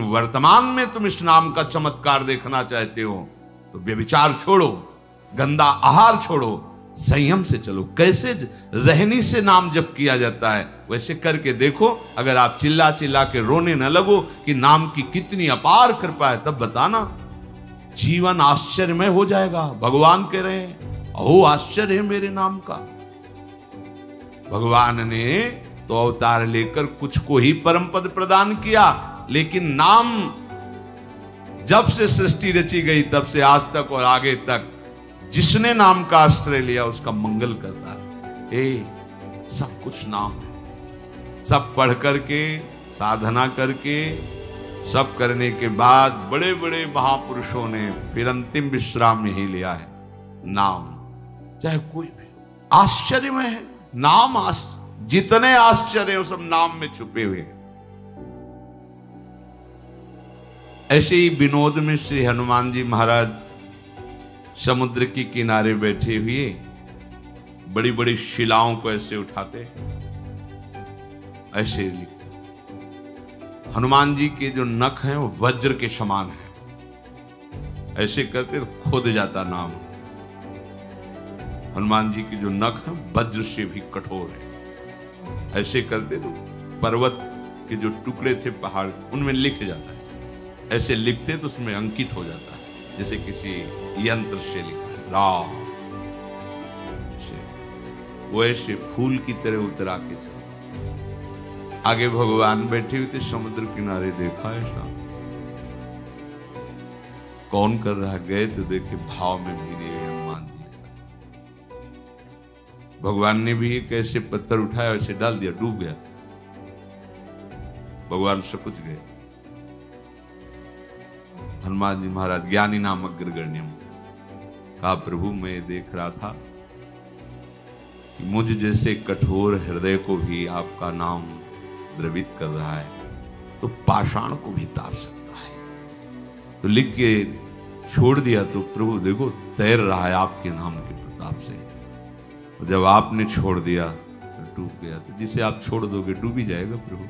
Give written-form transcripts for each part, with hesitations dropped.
वर्तमान में तुम इस नाम का चमत्कार देखना चाहते हो तो व्यभिचार छोड़ो, गंदा आहार छोड़ो, संयम से चलो। कैसे रहनी से नाम जप किया जाता है वैसे करके देखो। अगर आप चिल्ला चिल्ला के रोने न लगो कि नाम की कितनी अपार कृपा है, तब बताना, जीवन आश्चर्यमय हो जाएगा। भगवान कह रहे हैं अहो आश्चर्य है मेरे नाम का। भगवान ने तो अवतार लेकर कुछ को ही परम पद प्रदान किया, लेकिन नाम जब से सृष्टि रची गई तब से आज तक और आगे तक जिसने नाम का आश्रय लिया उसका मंगल करता है। सब कुछ नाम है। सब पढ़ करके, साधना करके, सब करने के बाद बड़े बड़े महापुरुषों ने फिर अंतिम विश्राम यही लिया है, नाम। चाहे कोई भी हो, आश्चर्य में है नाम। जितने आश्चर्य हो सब नाम में छुपे हुए हैं। ऐसे ही विनोद में श्री हनुमान जी महाराज समुद्र के किनारे बैठे हुए बड़ी बड़ी शिलाओं को ऐसे उठाते, ऐसे लिखते। हनुमान जी के जो नख हैं वो वज्र के समान है, ऐसे करते तो खुद जाता नाम। हनुमान जी के जो नख हैं वज्र से भी कठोर है, ऐसे करते तो पर्वत के जो टुकड़े थे पहाड़ उनमें लिख जाता है। ऐसे लिखते तो उसमें अंकित हो जाता है, जैसे किसी यंत्र से लिखा है राम। वो ऐसे फूल की तरह उतरा के चल। आगे भगवान बैठे हुए थे समुद्र किनारे, देखा ऐसा कौन कर रहा है, गए तो देखे भाव में भीगे हनुमान जी। भगवान ने भी एक ऐसे पत्थर उठाया, ऐसे डाल दिया, डूब गया। भगवान से कुछ गए। हनुमान जी महाराज ज्ञानी नाम अग्रगण्यम कहा, प्रभु मैं देख रहा था कि मुझ जैसे कठोर हृदय को भी आपका नाम द्रवित कर रहा है, तो पाषाण को भी तार सकता है। तो लिख के छोड़ दिया तो प्रभु देखो तैर रहा है आपके नाम के प्रताप से। और जब आपने छोड़ दिया तो डूब गया। तो जिसे आप छोड़ दोगे डूब ही जाएगा प्रभु।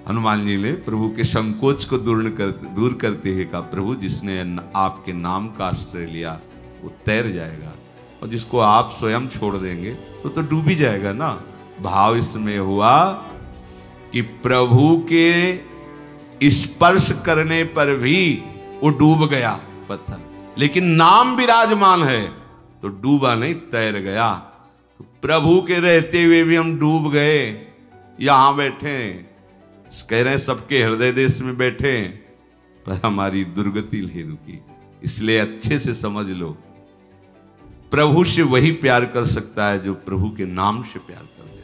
हनुमान जी ने प्रभु के संकोच को दूर करते हुए कहा, प्रभु जिसने आपके नाम का आश्रय लिया वो तैर जाएगा, और जिसको आप स्वयं छोड़ देंगे तो डूब ही जाएगा ना। भाव इसमें हुआ कि प्रभु के स्पर्श करने पर भी वो डूब गया पत्थर, लेकिन नाम विराजमान है तो डूबा नहीं, तैर गया। तो प्रभु के रहते हुए भी हम डूब गए। यहां बैठे कह रहे हैं सबके हृदय देश में बैठे, पर हमारी दुर्गति नहीं रुकी। इसलिए अच्छे से समझ लो, प्रभु से वही प्यार कर सकता है जो प्रभु के नाम से प्यार कर दे।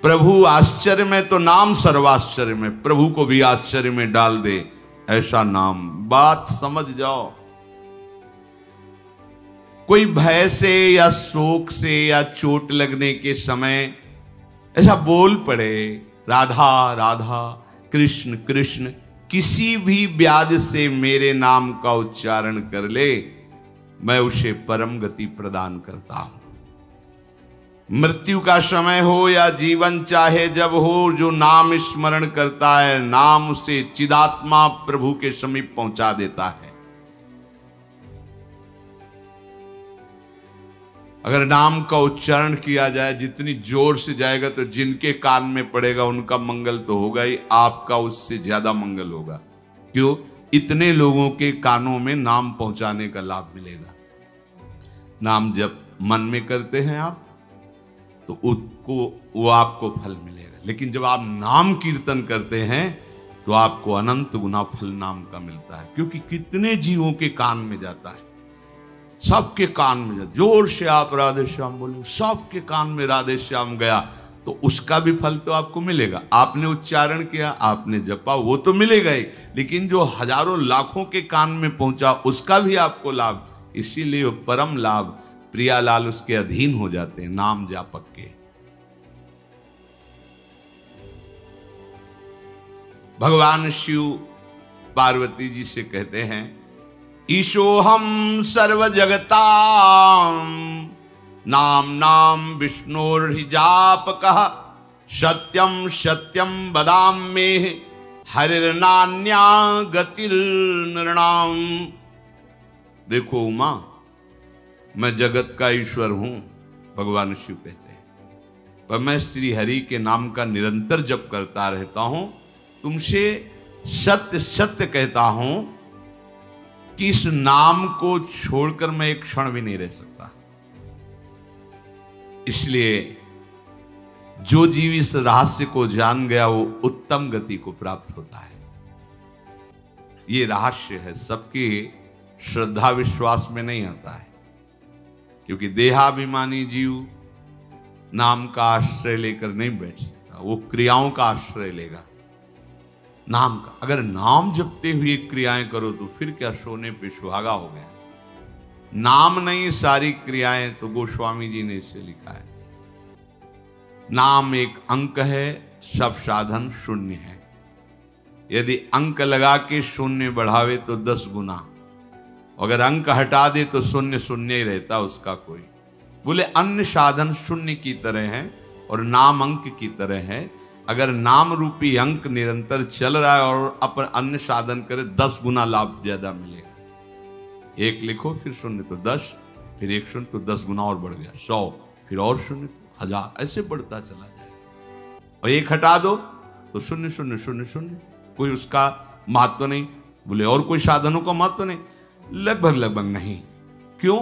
प्रभु आश्चर्य में तो नाम सर्वाश्चर्य में, प्रभु को भी आश्चर्य में डाल दे ऐसा नाम। बात समझ जाओ। कोई भय से या शोक से या चोट लगने के समय ऐसा बोल पड़े राधा राधा कृष्ण कृष्ण, किसी भी व्याज से मेरे नाम का उच्चारण कर ले, मैं उसे परम गति प्रदान करता हूं। मृत्यु का समय हो या जीवन चाहे जब हो, जो नाम स्मरण करता है नाम उसे चिदात्मा प्रभु के समीप पहुंचा देता है। अगर नाम का उच्चारण किया जाए जितनी जोर से जाएगा तो जिनके कान में पड़ेगा उनका मंगल तो होगा ही, आपका उससे ज्यादा मंगल होगा। क्यों? इतने लोगों के कानों में नाम पहुंचाने का लाभ मिलेगा। नाम जब मन में करते हैं आप तो वो आपको फल मिलेगा, लेकिन जब आप नाम कीर्तन करते हैं तो आपको अनंत गुना फल नाम का मिलता है। क्योंकि कितने जीवों के कान में जाता है, सबके कान में जाता। जोर से आप राधे श्याम बोले, सबके कान में राधे श्याम गया तो उसका भी फल तो आपको मिलेगा। आपने उच्चारण किया, आपने जपा, वो तो मिलेगा ही, लेकिन जो हजारों लाखों के कान में पहुंचा उसका भी आपको लाभ। इसीलिए वो परम लाभ प्रियालाल उसके अधीन हो जाते हैं, नाम जापक के। भगवान शिव पार्वती जी से कहते हैं, ईशोहम सर्व जगताम नाम नाम विष्णुर्हि जापकः सत्यम सत्यम वदाम्ये हरिर्नान्या गतिर्नृणाम। देखो उमा, मैं जगत का ईश्वर हूं, भगवान शिव कहते हैं, पर मैं श्री हरि के नाम का निरंतर जप करता रहता हूं। तुमसे सत्य सत्य कहता हूं कि इस नाम को छोड़कर मैं एक क्षण भी नहीं रह सकता। इसलिए जो जीव इस रहस्य को जान गया वो उत्तम गति को प्राप्त होता है। ये रहस्य है, सबके श्रद्धा विश्वास में नहीं आता है, क्योंकि देहाभिमानी जीव नाम का आश्रय लेकर नहीं बैठ सकता, वो क्रियाओं का आश्रय लेगा, नाम का। अगर नाम जपते हुए क्रियाएं करो तो फिर क्या सोने पे सुहागा हो गया। नाम नहीं सारी क्रियाएं, तो गोस्वामी जी ने इसे लिखा है, नाम एक अंक है, सब साधन शून्य है। यदि अंक लगा के शून्य बढ़ावे तो 10 गुना, अगर अंक हटा दे तो शून्य शून्य ही रहता उसका कोई। बोले अन्य साधन शून्य की तरह है और नाम अंक की तरह है। अगर नाम रूपी अंक निरंतर चल रहा है और अपन अन्य साधन करे 10 गुना लाभ ज्यादा मिलेगा। एक लिखो फिर शून्य तो 10, फिर एक शून्य तो 10 गुना और बढ़ गया 100, फिर और शून्य तो 1000, ऐसे बढ़ता चला जाएगा। और एक हटा दो तो शून्य शून्य शून्य शून्य, कोई उसका महत्व नहीं। बोले और कोई साधनों का महत्व नहीं? लगभग लगभग नहीं। क्यों?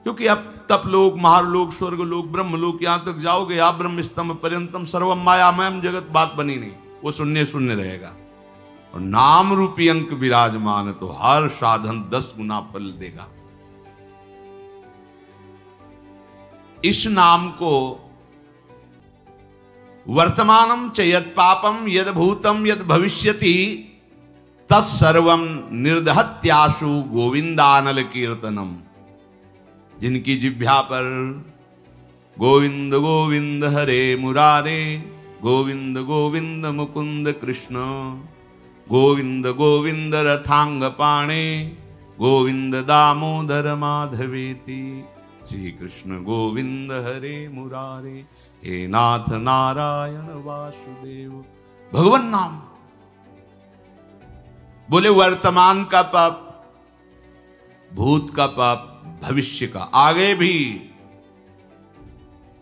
क्योंकि अब तप लोक, महालोक, स्वर्ग लोक, ब्रह्म लोक, यहां तक जाओगे आप ब्रह्म स्तंभ पर्यंतम सर्वम मायामयम जगत, बात बनी नहीं, वो शून्य शून्य रहेगा। और नाम रूपी अंक विराजमान है तो हर साधन 10 गुना फल देगा। इस नाम को वर्तमानम च यद पापम यद भूतम यद भविष्यति तत्सर्वम निर्दहत्याशु गोविंदानल कीर्तनम। जिनकी जिह्वा पर गोविंद गोविंद हरे मुरारे, गोविंद गोविंद मुकुंद कृष्ण, गोविंद गोविंद रथांग पाणे, गोविंद दामोदर माधवेति, श्री कृष्ण गोविंद हरे मुरारे, हे नाथ नारायण वासुदेव। भगवान नाम। बोले वर्तमान का पाप, भूत का पाप, भविष्य का, आगे भी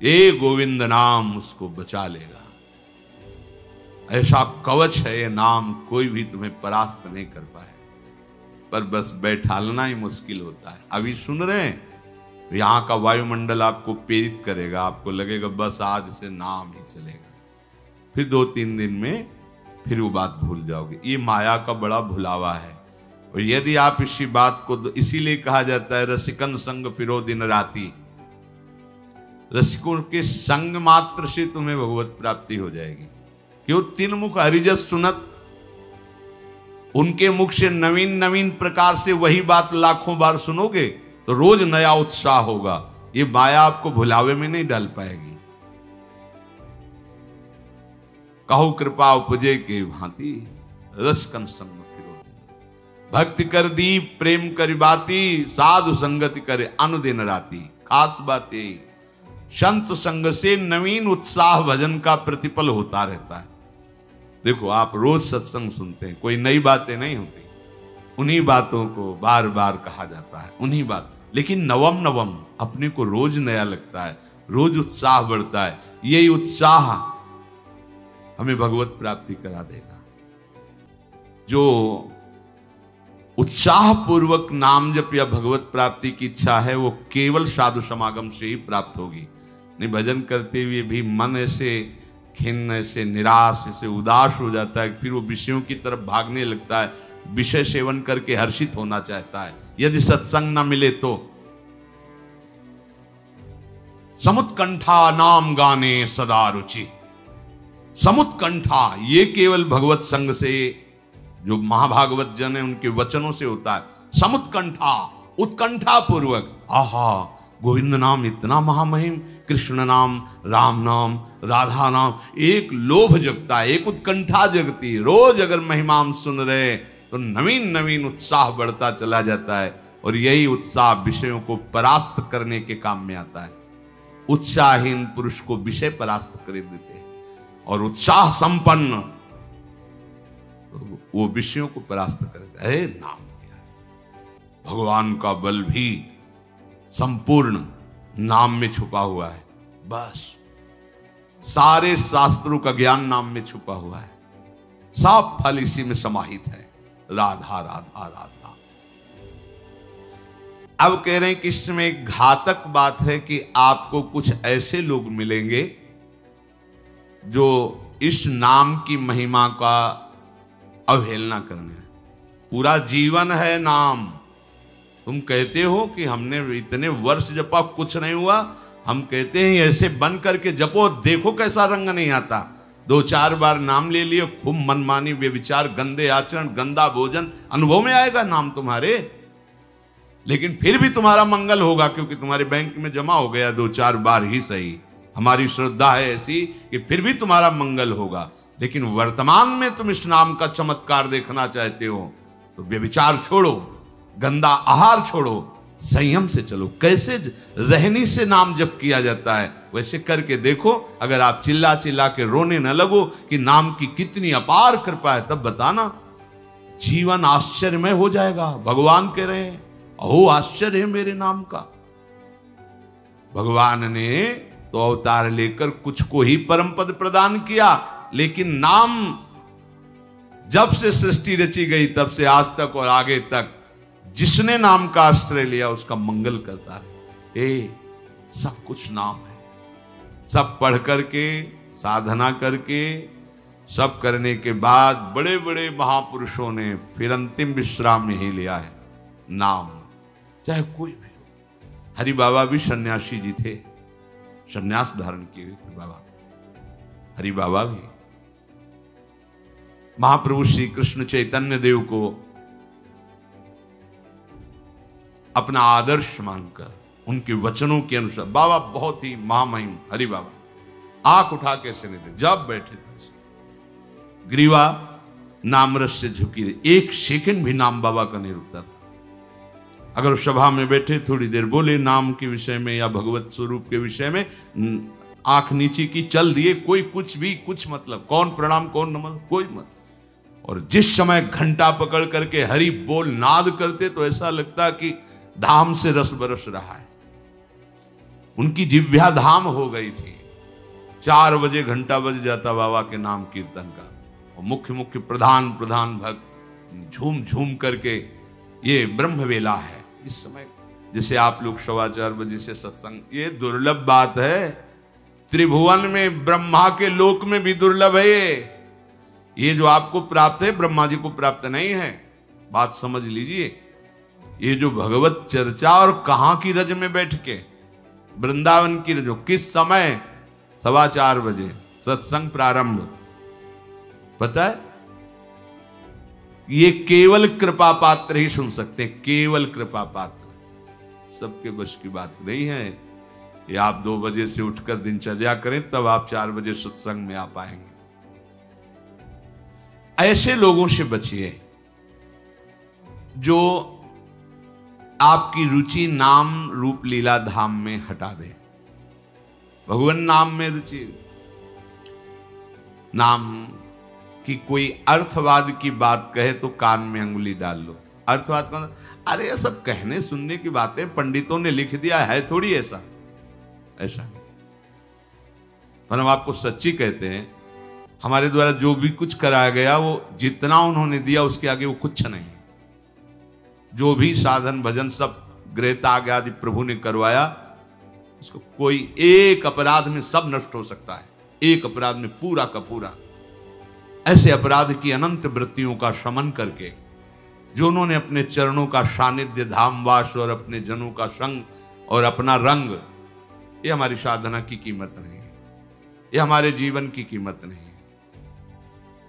ये गोविंद नाम उसको बचा लेगा। ऐसा कवच है ये नाम, कोई भी तुम्हें परास्त नहीं कर पाए। पर बस बैठालना ही मुश्किल होता है। अभी सुन रहे हैं, यहां का वायुमंडल आपको प्रेरित करेगा, आपको लगेगा बस आज से नाम ही चलेगा। फिर 2-3 दिन में फिर वो बात भूल जाओगे। ये माया का बड़ा भुलावा है। और यदि आप इसी बात को, इसीलिए कहा जाता है रसिकन संग फिरो दिन राती। रसिकों के संग मात्र से तुम्हें भगवत प्राप्ति हो जाएगी। क्यों? 3 मुख हरिजस सुनत, उनके मुख से नवीन नवीन प्रकार से वही बात लाखों बार सुनोगे तो रोज नया उत्साह होगा। ये माया आपको भुलावे में नहीं डाल पाएगी। कहो कृपा उपजे के भांति, रसकन संग फिरो दिन। भक्ति कर दीप प्रेम कर बाती, साधु संगति करे अनुदिन राती। खास बात ये, संत संग से नवीन उत्साह भजन का प्रतिपल होता रहता है। देखो आप रोज सत्संग सुनते हैं, कोई नई बातें नहीं होती, उन्हीं बातों को बार बार कहा जाता है, उन्हीं बात। लेकिन नवम नवम अपने को रोज नया लगता है, रोज उत्साह बढ़ता है। यही उत्साह हमें भगवत प्राप्ति करा देगा। जो उत्साह पूर्वक नाम जप या भगवत प्राप्ति की इच्छा है वो केवल साधु समागम से ही प्राप्त होगी। नहीं, भजन करते हुए भी मन ऐसे खिन्न, ऐसे निराश, ऐसे उदास हो जाता है, फिर वो विषयों की तरफ भागने लगता है, विषय सेवन करके हर्षित होना चाहता है। यदि सत्संग ना मिले तो समुत्कंठा नाम गाने सदा रुचि। समुत्कंठा ये केवल भगवत संग से, जो महाभागवत जन है उनके वचनों से होता है। समुत्कंठा, उत्कंठा पूर्वक, आहा गोविंद नाम इतना महामहिम, कृष्ण नाम, राम नाम, राधा नाम, एक लोभ जगता है, एक उत्कंठा जगती है। रोज अगर महिमाम सुन रहे तो नवीन नवीन उत्साह बढ़ता चला जाता है। और यही उत्साह विषयों को परास्त करने के काम में आता है। उत्साहहीन पुरुष को विषय परास्त कर देते हैं, और उत्साह संपन्न वो विषयों को परास्त करेगा। है नाम क्या है? भगवान का बल भी संपूर्ण नाम में छुपा हुआ है। बस सारे शास्त्रों का ज्ञान नाम में छुपा हुआ है। सब फल इसी में समाहित है। राधा राधा राधा। अब कह रहे हैं कि इसमें एक घातक बात है कि आपको कुछ ऐसे लोग मिलेंगे जो इस नाम की महिमा का अवहेलना करने हैं। पूरा जीवन है नाम। तुम कहते हो कि हमने इतने वर्ष जपा, कुछ नहीं हुआ। हम कहते हैं ऐसे बन करके जपो, देखो कैसा रंग नहीं आता। 2-4 बार नाम ले लिए, खूब मनमानी, व्यभिचार, गंदे आचरण, गंदा भोजन अनुभव में आएगा नाम तुम्हारे। लेकिन फिर भी तुम्हारा मंगल होगा, क्योंकि तुम्हारे बैंक में जमा हो गया 2-4 बार ही सही। हमारी श्रद्धा है ऐसी कि फिर भी तुम्हारा मंगल होगा। लेकिन वर्तमान में तुम इस नाम का चमत्कार देखना चाहते हो तो व्यभिचार छोड़ो, गंदा आहार छोड़ो, संयम से चलो। कैसे रहनी से नाम जप किया जाता है वैसे करके देखो। अगर आप चिल्ला चिल्ला के रोने न लगो कि नाम की कितनी अपार कृपा है, तब बताना, जीवन आश्चर्यमय हो जाएगा। भगवान कह रहे हैं अहो आश्चर्य है मेरे नाम का। भगवान ने तो अवतार लेकर कुछ को ही परम पद प्रदान किया, लेकिन नाम जब से सृष्टि रची गई तब से आज तक और आगे तक जिसने नाम का आश्रय लिया उसका मंगल करता है। सब कुछ नाम है। सब पढ़ करके, साधना करके, सब करने के बाद बड़े बड़े महापुरुषों ने फिर अंतिम विश्राम यही लिया है, नाम। चाहे कोई भी हो। हरि बाबा भी सन्यासी जी थे, सन्यास धारण किए थे बाबा। हरि बाबा भी महाप्रभु श्री कृष्ण चैतन्य देव को अपना आदर्श मानकर उनके वचनों के अनुसार, बाबा बहुत ही महामहिम हरि बाबा आंख उठा के ऐसे नहीं थे, जब बैठे थे ग्रीवा नामरस से झुकी रही। 1 सेकंड भी नाम बाबा का नहीं रुकता था। अगर सभा में बैठे थोड़ी देर बोले नाम के विषय में या भगवत स्वरूप के विषय में, आंख नीचे की, चल दिए, कोई कुछ भी कुछ मतलब, कौन प्रणाम कौन नमन, कोई मत। और जिस समय घंटा पकड़ करके हरि बोल नाद करते तो ऐसा लगता कि धाम से रस बरस रहा है। उनकी जिह्वा धाम हो गई थी। 4 बजे घंटा बज जाता बाबा के नाम कीर्तन का, और मुख्य मुख्य प्रधान भक्त झूम झूम करके, ये ब्रह्म वेला है इस समय। जैसे आप लोग 4:15 बजे से सत्संग, ये दुर्लभ बात है। त्रिभुवन में, ब्रह्मा के लोक में भी दुर्लभ है ये जो आपको प्राप्त है, ब्रह्मा जी को प्राप्त नहीं है। बात समझ लीजिए। ये जो भगवत चर्चा, और कहां की रज में बैठ के, वृंदावन की रज, किस समय, 4:15 बजे सत्संग प्रारंभ। पता है, ये केवल कृपा पात्र ही सुन सकते हैं, केवल कृपा पात्र। सबके बस की बात नहीं है। ये आप 2 बजे से उठकर दिनचर्या करें तब आप 4 बजे सत्संग में आ पाएंगे। ऐसे लोगों से बचिए जो आपकी रुचि नाम रूप लीला धाम में हटा दे। भगवान नाम में रुचि, नाम की कोई अर्थवाद की बात कहे तो कान में अंगुली डाल लो। अर्थवाद कौन? अरे ये सब कहने सुनने की बातें पंडितों ने लिख दिया है, थोड़ी ऐसा नहीं। पर हम आपको सच्ची कहते हैं, हमारे द्वारा जो भी कुछ कराया गया वो जितना उन्होंने दिया उसके आगे वो कुछ नहीं। जो भी साधन भजन सब गृह त्याग आदि प्रभु ने करवाया, उसको कोई एक अपराध में सब नष्ट हो सकता है, एक अपराध में पूरा का पूरा। ऐसे अपराध की अनंत वृत्तियों का शमन करके जो उन्होंने अपने चरणों का सानिध्य, धामवास और अपने जनों का संग और अपना रंग, ये हमारी साधना की कीमत नहीं है, ये हमारे जीवन की कीमत नहीं है।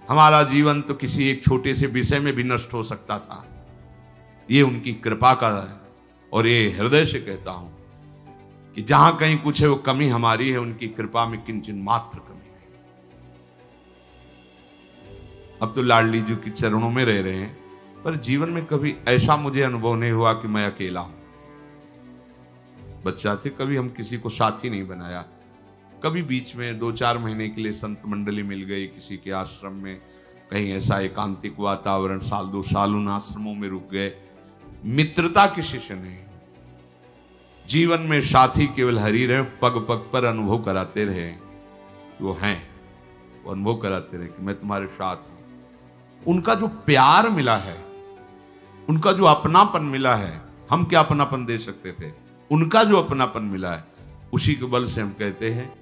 हमारा जीवन तो किसी एक छोटे से विषय में भी नष्ट हो सकता था। ये उनकी कृपा का है, और ये हृदय से कहता हूं कि जहां कहीं कुछ है वो कमी हमारी है, उनकी कृपा में किंचन मात्र कमी नहीं। अब तो लाडली जी के चरणों में रह रहे हैं, पर जीवन में कभी ऐसा मुझे अनुभव नहीं हुआ कि मैं अकेला हूं। बच्चा थे, कभी हम किसी को साथी नहीं बनाया। कभी बीच में 2-4 महीने के लिए संत मंडली मिल गई किसी के आश्रम में, कहीं ऐसा एकांतिक वातावरण, साल 2 साल उन आश्रमों में रुक गए। मित्रता के शिष्य नहीं, जीवन में साथी केवल हरि रहे, पग पग पर अनुभव कराते रहे, वो हैं, वो अनुभव कराते रहे कि मैं तुम्हारे साथ हूं। उनका जो प्यार मिला है, उनका जो अपनापन मिला है, हम क्या अपनापन दे सकते थे, उनका जो अपनापन मिला है, उसी के बल से हम कहते हैं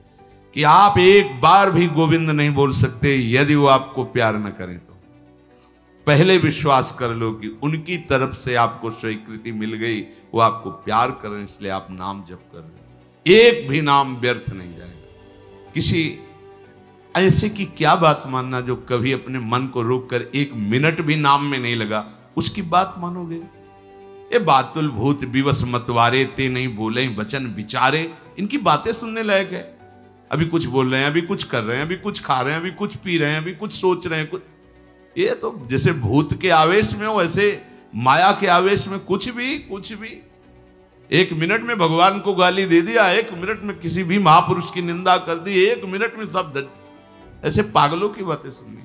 कि आप एक बार भी गोविंद नहीं बोल सकते यदि वो आपको प्यार न करें तो। पहले विश्वास कर लो कि उनकी तरफ से आपको स्वीकृति मिल गई, वो आपको प्यार कर रहे हैं, इसलिए आप नाम जप कर रहे हो। एक भी नाम व्यर्थ नहीं जाएगा। किसी ऐसे की क्या बात मानना जो कभी अपने मन को रोककर 1 मिनट भी नाम में नहीं लगा, उसकी बात मानोगे? ये बातुल भूत विवश मतवारे ते नहीं बोले वचन विचारे, इनकी बातें सुनने लायक है। अभी कुछ बोल रहे हैं, अभी कुछ कर रहे हैं, अभी कुछ खा रहे हैं, अभी कुछ पी रहे हैं, अभी कुछ सोच रहे हैं, कुछ। ये तो जैसे भूत के आवेश में हो, ऐसे माया के आवेश में कुछ भी 1 मिनट में भगवान को गाली दे दिया, 1 मिनट में किसी भी महापुरुष की निंदा कर दी, 1 मिनट में सब ऐसे पागलों की बातें सुननी,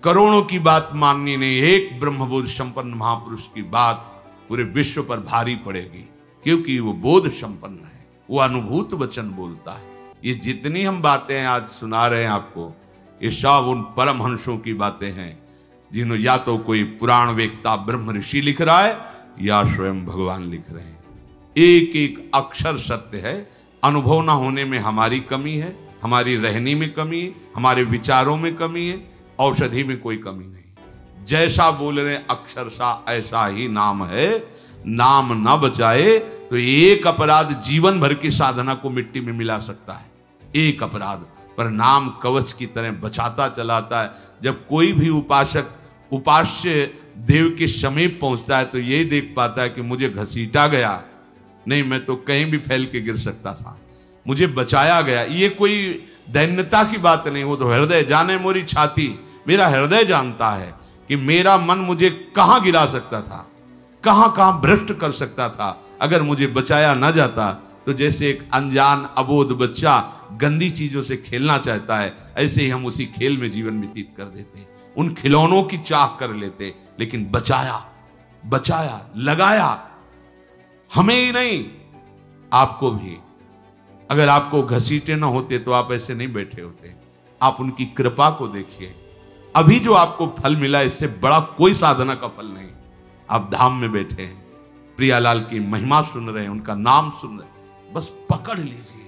करोड़ों की बात माननी नहीं, एक ब्रह्मबोध संपन्न महापुरुष की बात पूरे विश्व पर भारी पड़ेगी, क्योंकि वो बोध संपन्न है, वो अनुभूत वचन बोलता है। ये जितनी हम बातें आज सुना रहे हैं आपको, ये सब उन परमहंसों की बातें हैं जिन्होंने या तो कोई पुराण वेत्ता ब्रह्म ऋषि लिख रहा है या स्वयं भगवान लिख रहे हैं। एक एक अक्षर सत्य है। अनुभव ना होने में हमारी कमी है, हमारी रहनी में कमी है, हमारे विचारों में कमी है, औषधि में कोई कमी नहीं। जैसा बोल रहे अक्षरशः ऐसा ही नाम है। नाम न बचाए तो एक अपराध जीवन भर की साधना को मिट्टी में मिला सकता है, एक अपराध, पर नाम कवच की तरह बचाता चलाता है। जब कोई भी उपासक उपास्य देव के समीप पहुंचता है तो यही देख पाता है कि मुझे घसीटा गया नहीं, मैं तो कहीं भी फैल के गिर सकता था, मुझे बचाया गया। ये कोई दैन्यता की बात नहीं, वो तो हृदय जाने मोरी छाती, मेरा हृदय जानता है कि मेरा मन मुझे कहां गिरा सकता था, कहां कहां भ्रष्ट कर सकता था। अगर मुझे बचाया ना जाता तो जैसे एक अनजान अबोध बच्चा गंदी चीजों से खेलना चाहता है, ऐसे ही हम उसी खेल में जीवन व्यतीत कर देते, उन खिलौनों की चाह कर लेते। लेकिन बचाया, लगाया, हमें ही नहीं आपको भी। अगर आपको घसीटे ना होते तो आप ऐसे नहीं बैठे होते। आप उनकी कृपा को देखिए। अभी जो आपको फल मिला, इससे बड़ा कोई साधना का फल नहीं। आप धाम में बैठे हैं, प्रियालाल की महिमा सुन रहे हैं, उनका नाम सुन रहे हैं, बस पकड़ लीजिए,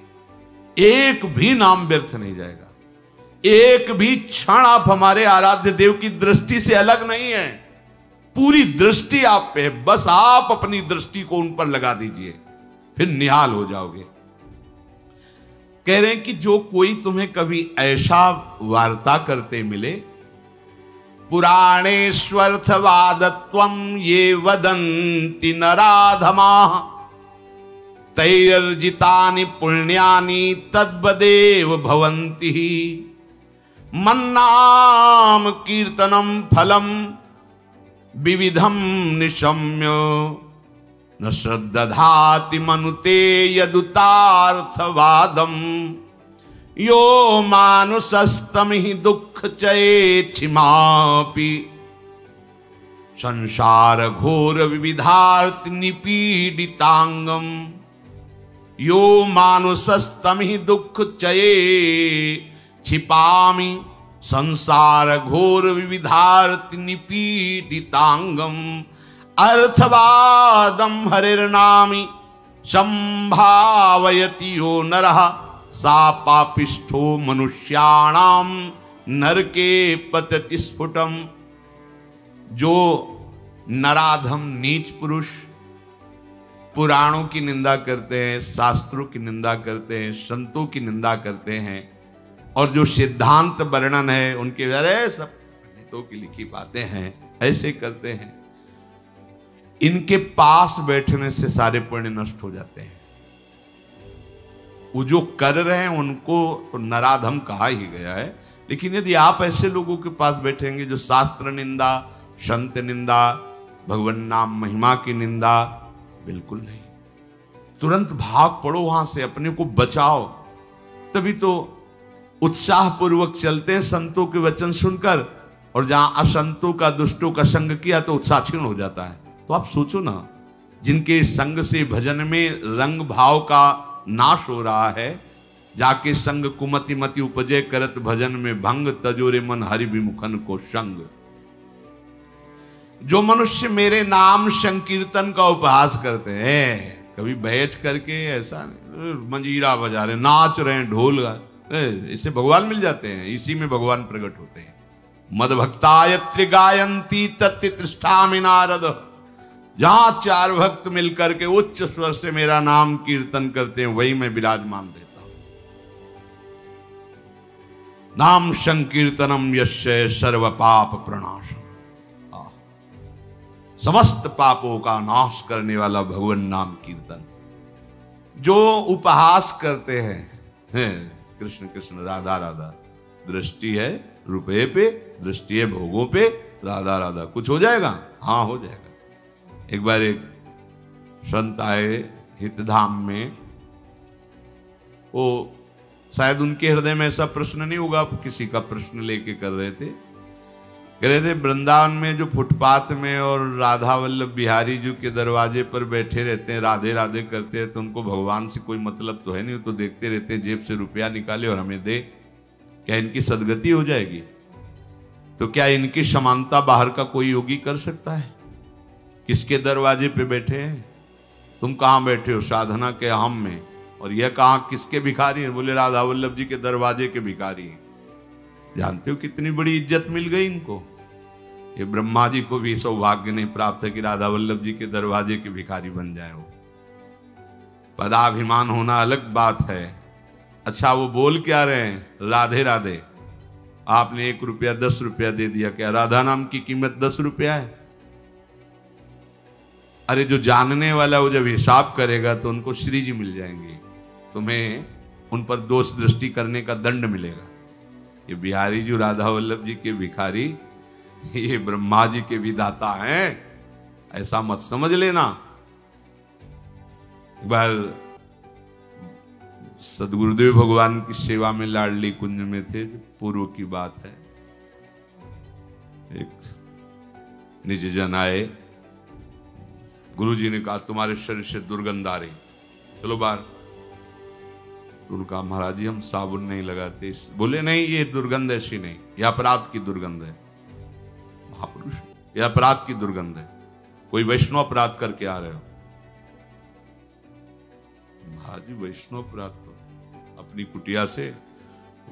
एक भी नाम व्यर्थ नहीं जाएगा। एक भी क्षण आप हमारे आराध्य देव की दृष्टि से अलग नहीं है। पूरी दृष्टि आप पे है, बस आप अपनी दृष्टि को उन पर लगा दीजिए, फिर निहाल हो जाओगे। कह रहे हैं कि जो कोई तुम्हें कभी ऐसा वार्ता करते मिले, पुराणेष्वर्थवादत्वं ये वदन्ति नराधमाः तैर्जितानि पुण्यानि तद्वदेव भवन्ति। मन्नाम कीर्तनम फलम विविधम निशम्य न श्रद्धाति मनुते यदुतार्थवादम। यो मानुषस्तमिहि दुःख चेच्छिमापि संसार घोर विविधार्थ निपीडितांगम। यो मानुषस्तमिहि दुःख चये छिपामि संसार घोर विविधार्थ निपीडितांगम। अर्थवादम हरिर्नामि संभावयति यो नरः सा पापिष्ठो मनुष्याणाम नरके पतति स्फुटम। जो नराधम नीच पुरुष पुराणों की निंदा करते हैं, शास्त्रों की निंदा करते हैं, संतों की निंदा करते हैं, और जो सिद्धांत वर्णन है उनके अरे सब पंडितों की लिखी बातें हैं, ऐसे करते हैं, इनके पास बैठने से सारे पुण्य नष्ट हो जाते हैं। वो जो कर रहे हैं उनको तो नराधम कहा ही गया है। लेकिन यदि आप ऐसे लोगों के पास बैठेंगे जो शास्त्र निंदा, संत निंदा, भगवान नाम महिमा की निंदा, बिल्कुल नहीं, तुरंत भाग पड़ो वहां से, अपने को बचाओ। तभी तो उत्साह पूर्वक चलते हैं संतों के वचन सुनकर, और जहां असंतों का, दुष्टों का संग किया तो उत्साह क्षीण हो जाता है। तो आप सोचो ना, जिनके संग से भजन में रंग भाव का नाश हो रहा है, जाके संग कुमति मति उपजे करत भजन में भंग, तजोरे मन हरि विमुखन को संग। जो मनुष्य मेरे नाम संकीर्तन का उपहास करते हैं, कभी बैठ करके ऐसा मंजीरा बजा रहे, नाच रहे हैं, ढोल गा, इससे भगवान मिल जाते हैं, इसी में भगवान प्रकट होते हैं। मद भक्तायत्र गायंती तत्तिष्ठामि नारद, जहां चार भक्त मिलकर के उच्च स्वर से मेरा नाम कीर्तन करते हैं, वही मैं विराजमान रहता हूं। नाम संकीर्तनम यस्य सर्व पाप प्रणाशम, समस्त पापों का नाश करने वाला भगवान नाम कीर्तन। जो उपहास करते हैं कृष्ण कृष्ण राधा राधा, दृष्टि है रुपये पे, दृष्टि है भोगों पे, राधा राधा, कुछ हो जाएगा? हाँ हो जाएगा। एक बार एक संत आए हितधाम में, वो शायद उनके हृदय में ऐसा प्रश्न नहीं होगा, किसी का प्रश्न लेके कर रहे थे। कह रहे थे वृंदावन में जो फुटपाथ में और राधा वल्लभ बिहारी जी के दरवाजे पर बैठे रहते हैं, राधे राधे करते हैं, तो उनको भगवान से कोई मतलब तो है नहीं, तो देखते रहते हैं जेब से रुपया निकाले और हमें दे, क्या इनकी सदगति हो जाएगी? तो क्या इनकी समानता बाहर का कोई योगी कर सकता है? किसके दरवाजे पे बैठे हैं? तुम कहाँ बैठे हो? साधना के हम में। और यह कहाँ किसके भिखारी हैं? बोले राधा वल्लभ जी के दरवाजे के भिखारी हैं। जानते हो कितनी बड़ी इज्जत मिल गई इनको? ये ब्रह्मा जी को भी सौभाग्य नहीं प्राप्त है कि राधा वल्लभ जी के दरवाजे के भिखारी बन जाए। वो पदाभिमान होना अलग बात है। अच्छा वो बोल क्या रहे हैं? राधे राधे। आपने 1 रुपया 10 रुपया दे दिया, क्या राधा नाम की कीमत 10 रुपया है? अरे जो जानने वाला वो जब हिसाब करेगा तो उनको श्री जी मिल जाएंगे, तुम्हें उन पर दोष दृष्टि करने का दंड मिलेगा। ये बिहारी जी राधा वल्लभ जी के भिखारी, ये ब्रह्मा जी के विधाता हैं, ऐसा मत समझ लेना। एक बार सदगुरुदेव भगवान की सेवा में लाडली कुंज में थे, पूर्व की बात है। एक निज जन आए, गुरुजी ने कहा तुम्हारे शरीर से दुर्गंध आ रही, चलो बाहर। तो उन्होंने कहा महाराज जी हम साबुन नहीं लगाते। बोले नहीं ये दुर्गंध ऐसी नहीं, यह अपराध की दुर्गंध है। महापुरुष, यह अपराध की दुर्गंध है, कोई वैष्णव अपराध करके आ रहे हो। महाराज जी वैष्णव अपराध तो अपनी कुटिया से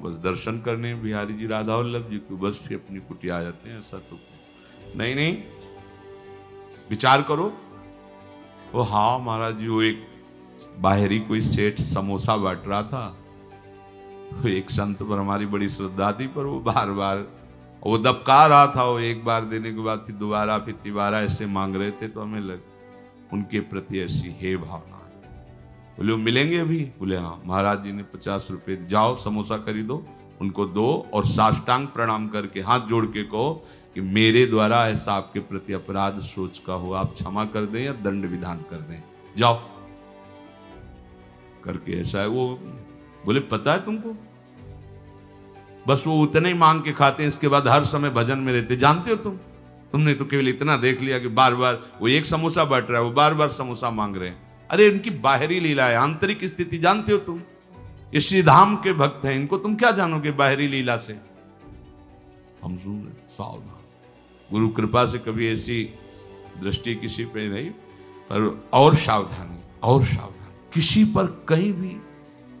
बस दर्शन करने बिहारी जी राधा वल्लभ जी को बस फिर अपनी कुटिया आ जाते हैं, ऐसा तो नहीं। नहीं विचार करो। वो हाँ महाराज जी, वो एक बाहरी कोई सेठ समोसा बांट रहा था, तो एक संत पर हमारी बड़ी श्रद्धा थी, पर वो बार बार वो दबका रहा था। वो एक बार देने के बाद फिर दोबारा फिर तिबारा ऐसे मांग रहे थे, तो हमें लग उनके प्रति ऐसी हे भावना। बोले वो मिलेंगे अभी? बोले हाँ। महाराज जी ने 50 रुपये, जाओ समोसा खरीदो, उनको दो और साष्टांग प्रणाम करके हाथ जोड़ के कहो कि मेरे द्वारा ऐसा आपके प्रति अपराध सोच का हो, आप क्षमा कर दें या दंड विधान कर दें, जाओ करके ऐसा है। वो बोले पता है तुमको, बस वो उतने ही मांग के खाते हैं, इसके बाद हर समय भजन में रहते। जानते हो तुमने तो केवल इतना देख लिया कि बार बार वो एक समोसा बांट रहा है, वो बार बार समोसा मांग रहे हैं। अरे इनकी बाहरी लीला है, आंतरिक स्थिति जानते हो तुम? ये श्रीधाम के भक्त हैं, इनको तुम क्या जानोगे बाहरी लीला से? हम सुन रहे, सावधान। गुरु कृपा से कभी ऐसी दृष्टि किसी पे नहीं, पर और सावधानी, और सावधानी किसी पर कहीं भी।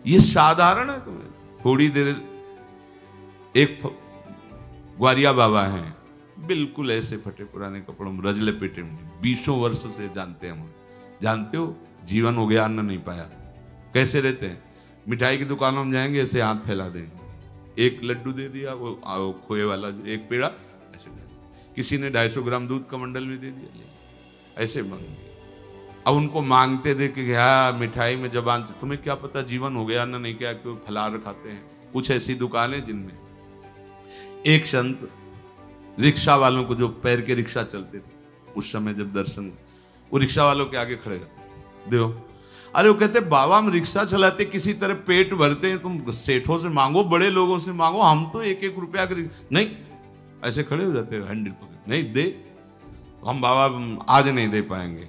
ये साधारण है तुम्हें। थोड़ी देर एक ग्वारिया बाबा हैं, बिल्कुल ऐसे फटे पुराने कपड़ों में, रजले पेटे में, 20 वर्ष से जानते हैं हम। जानते हो जीवन हो गया, अन्न नहीं पाया, कैसे रहते हैं? मिठाई की दुकानों में जाएंगे, ऐसे हाथ फैला देंगे, एक लड्डू दे दिया, वो खोए वाला एक पेड़ा, ऐसे किसी ने 250 ग्राम दूध का मंडल भी दे दिया, ले ऐसे मांगे। अब उनको मांगते देखे कि हाँ मिठाई में जबान, तुम्हें क्या पता जीवन हो गया, अन्न नहीं क्या, क्यों फलाहार खाते हैं। कुछ ऐसी दुकानें जिनमें एक संत रिक्शा वालों को, जो पैर के रिक्शा चलते थे उस समय, जब दर्शन, वो रिक्शा वालों के आगे खड़े करते, देखो अरे वो कहते बाबा हम रिक्शा चलाते किसी तरह पेट भरते हैं, तुम सेठों से मांगो, बड़े लोगों से मांगो, हम तो 1-1 रुपया का नहीं, ऐसे खड़े हो जाते हैं हैंडल पकड़, नहीं दे, हम बाबा आज नहीं दे पाएंगे,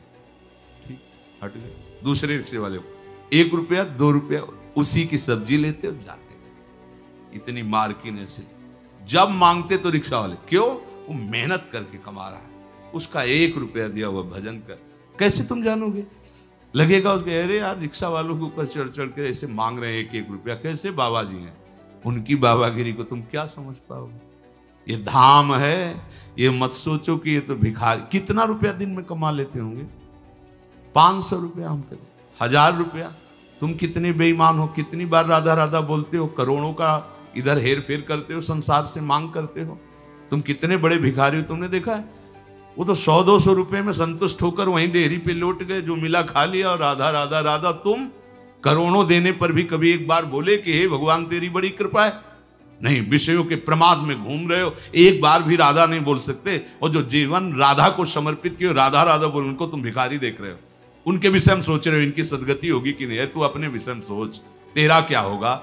ठीक हट गए। दूसरे रिक्शे वाले को 1 रुपया 2 रुपया उसी की सब्जी लेते और जाते। इतनी मार्किन ऐसे जब मांगते तो रिक्शा वाले, क्यों? वो मेहनत करके कमा रहा है, उसका 1 रुपया दिया हुआ भजन कर, कैसे तुम जानोगे? लगेगा उसके अरे यार रिक्शा वालों के ऊपर चढ़ चढ़ के ऐसे मांग रहे हैं 1-1 रुपया, कैसे बाबा जी हैं, उनकी बाबागिरी को तुम क्या समझ पाओगे? ये धाम है, ये मत सोचो कि ये तो भिखारी। कितना रुपया दिन में कमा लेते होंगे? 500 रुपया, हम कहते 1000 रुपया। तुम कितने बेईमान हो, कितनी बार राधा राधा बोलते हो, करोड़ों का इधर हेर फेर करते हो, संसार से मांग करते हो, तुम कितने बड़े भिखारी हो, तुमने देखा है? वो तो 100-200 रुपए में संतुष्ट होकर वहीं डेयरी पे लौट गए, जो मिला खा लिया और राधा राधा राधा। तुम करोड़ों देने पर भी कभी एक बार बोले कि हे भगवान तेरी बड़ी कृपा है? नहीं, विषयों के प्रमाद में घूम रहे हो, एक बार भी राधा नहीं बोल सकते। और जो जीवन राधा को समर्पित किए राधा राधा बोल, उनको तुम भिखारी देख रहे हो, उनके विषय में सोच रहे हो इनकी सदगति होगी कि नहीं। तू अपने विषय में सोच, तेरा क्या होगा?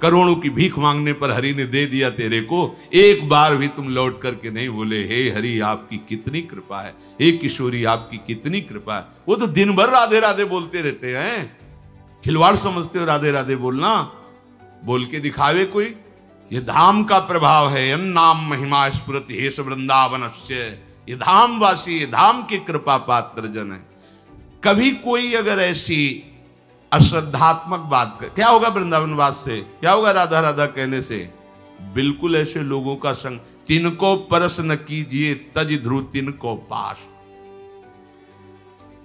करोड़ों की भीख मांगने पर हरि ने दे दिया तेरे को, एक बार भी तुम लौट करके नहीं बोले हे हरि आपकी कितनी कृपा है, हे किशोरी आपकी कितनी कृपा है। वो तो दिन भर राधे राधे बोलते रहते हैं, खिलवाड़ समझते हो राधे राधे बोलना, बोल के दिखावे कोई। ये धाम का प्रभाव है, अन्नाम महिमा स्फुरति हेश वृंदावनस्य। ये धाम वासी, ये धाम की कृपा पात्र जन है। कभी कोई अगर ऐसी अश्रद्धात्मक बात कर, क्या होगा वृंदावनवास से, क्या होगा राधा राधा कहने से? बिल्कुल ऐसे लोगों का संग, तिनको परस न कीजिए तज ध्रुव तिनको पास।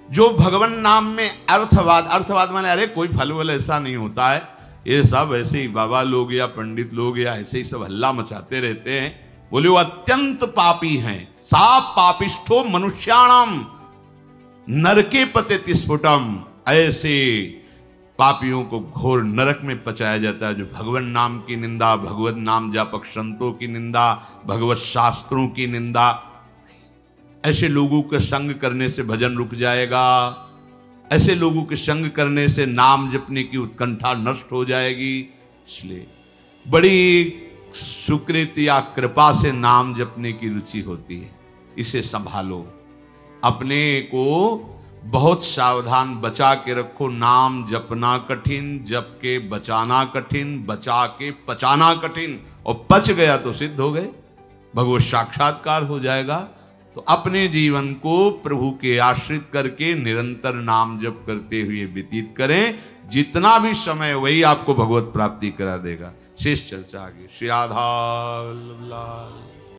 जो भगवान नाम में अर्थवाद, अर्थवाद माने अरे कोई फल वल ऐसा नहीं होता है, ये सब ऐसे ही बाबा लोग या पंडित लोग या ऐसे ही सब हल्ला मचाते रहते हैं। बोले वो अत्यंत पापी हैं। सा पापिष्ठो मनुष्याणाम नरके पतेति स्फुटम। ऐसे पापियों को घोर नरक में पचाया जाता है जो भगवान नाम की निंदा, भगवत नाम जापक संतों की निंदा, भगवत शास्त्रों की निंदा। ऐसे लोगों के संग करने से भजन रुक जाएगा, ऐसे लोगों के संग करने से नाम जपने की उत्कंठा नष्ट हो जाएगी। इसलिए बड़ी सुकृति या कृपा से नाम जपने की रुचि होती है, इसे संभालो, अपने को बहुत सावधान बचा के रखो। नाम जपना कठिन, जप के बचाना कठिन, बचा के पचाना कठिन, और पच गया तो सिद्ध हो गए, भगवत साक्षात्कार हो जाएगा। तो अपने जीवन को प्रभु के आश्रित करके निरंतर नाम जप करते हुए व्यतीत करें। जितना भी समय वही आपको भगवत प्राप्ति करा देगा। शेष चर्चा आगे। श्री राधा वल्लभ लाल।